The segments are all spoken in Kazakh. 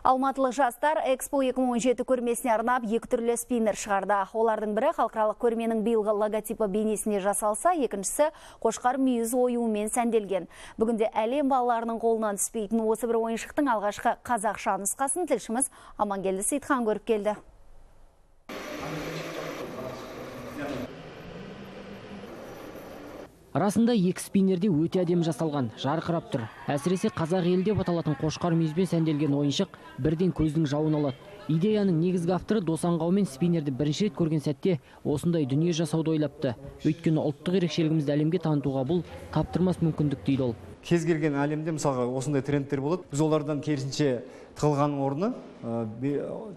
Алматылық жастар Экспо 2017 көрмесіне арнап екі түрлі спиннер шығарды. Олардың бірі халықаралық көрменің биылғы логотипі бейнесіне жасалса, екіншісі қошқар мүйіз оюымен сәнделген. Бүгінде әлем балаларының қолынан түспейтін осы бір ойыншықтың алғашқы қазақша нұсқасын тілшіміз Амангелді Сейтхан көріп келді. Арасында екі спиннерде өте әдемі жасалған, жарқырап тұр. Әсіресе қазақ елі деп аталатын қошқар мүйізбен сәнделген ойыншық бірден көздің жауын алады. Идеяның негізгі авторы Досанғаумен спиннерді бірінші рет көрген сәтте осындай дүние жасауды ойлапты. Өйткені ұлттық ерекшелігімізді әлемге танытуға бұл таптырмас мүмкіндік дейді ол. Кез келген әлемде мысалға осындай трендтер болады. Біз олардан керісінше тығылғанның орнына,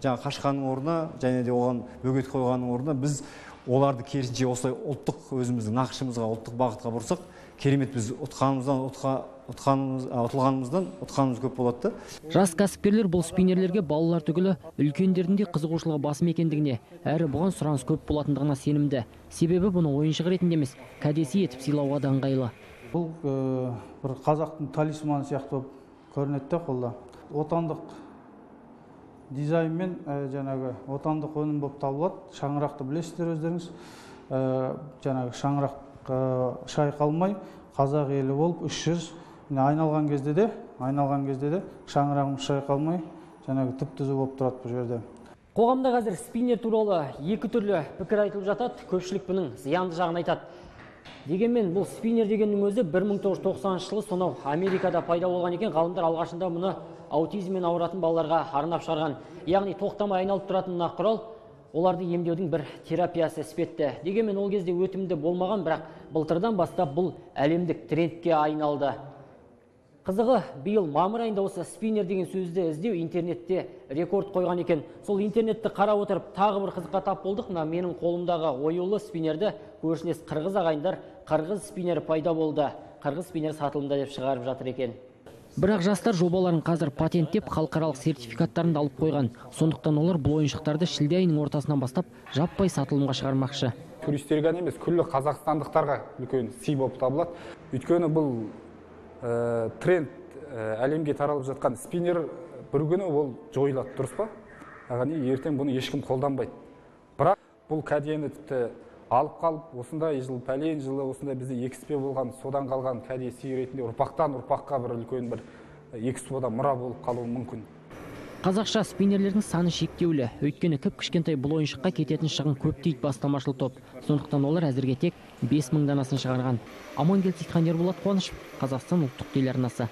қашқанның орнына, және де оған бөгет қойғанның орнына біз оларды керісінше осылай ұлттық өзіміздің нақышымызға, ұлттық бағытқа бұрсақ, керемет біз ұтылғанымыздан ұтқанымыз көп болады. Жас кәсіпкерлер бұл спиннерлерге балалар түгілі үлкендердің де қызығушылығы басым екендігіне, әрі бұған сұраныс көп болатындығына сенімді. Себебі бұны ойыншық ретінде емес, кәдесый етіп сыйлауға да ыңғайлы. Бұл бір қазақтың талисманы сияқты көрінеді қолда. Отандық дизайнмен жаңағы отандық өнім болып табылады. Шаңырақты білесіздер өздеріңіз. Жаңағы шаңырақ шайқалмай, қазақ елі болып 300 айналған кезде де шаңырағымыз шайқалмай, жаңағы түп-түзу болып тұрады бұл жерде. Қоғамда қазір спиннер туралы екі түрлі пікір айтылып жатады. Көпшілік бұның зиянды жағын айтады. Дегенмен бұл спиннер дегеннің өзі 1990 жылы сонау Америкада пайда болған екен. Ғалымдар алғашында мұны аутизммен ауыратын балаларға арнап шығарған. Яғни тоқтамай айналып тұратын мына құрал оларды емдеудің бір терапиясы іспетті. Дегенмен ол кезде өтімді болмаған, бірақ былтырдан бастап бұл әлемдік трендке айналды. Қызығы, биыл мамыр айында осы спиннер деген сөзді іздеу интернетте рекорд қойған екен. Сол интернетті қарап отырып тағы бір қызыққа тап болдық. Мына менің қолымдағы оюлы спиннерді көршілес қырғыз ағайындар қырғыз спиннері пайда болды. Қырғыз спиннер сатылымда деп шығарып жатыр екен. Бірақ жастар жобаларын қазір патенттеп халықаралық сертификаттарын алып қойған. Сондықтан олар бұл ойыншықтарды шілде айының ортасынан бастап жаппай сатылымға шығармақшы. Туристерге емес, күллі қазақстандықтарға үлкен сый болып табылады. Өйткені бұл тренд әлемге таралып жатқан спиннер бір күні ол жойылады, дұрыс па? Яғни ертең бұны ешкім қолданбайды. Бірақ бұл кәдені тіпті алып қалып, осындай жыл, пәлен жылы осындай бізде экспо болған, содан қалған кәде сый ретінде ұрпақтан ұрпаққа бір үлкен бір экспода мұра болып қалуы мүмкін. Қазақша спиннерлердің саны шектеулі. Өйткені кішкентай бұл ойыншыққа кететін шығын көп дейді бастамашыл топ. Сондықтан олар әзірге тек 5000 данасын шығарған. Амангелді Сейтхан, Ерболат Қуанышев, Қазақстан ұлттық телеарнасы.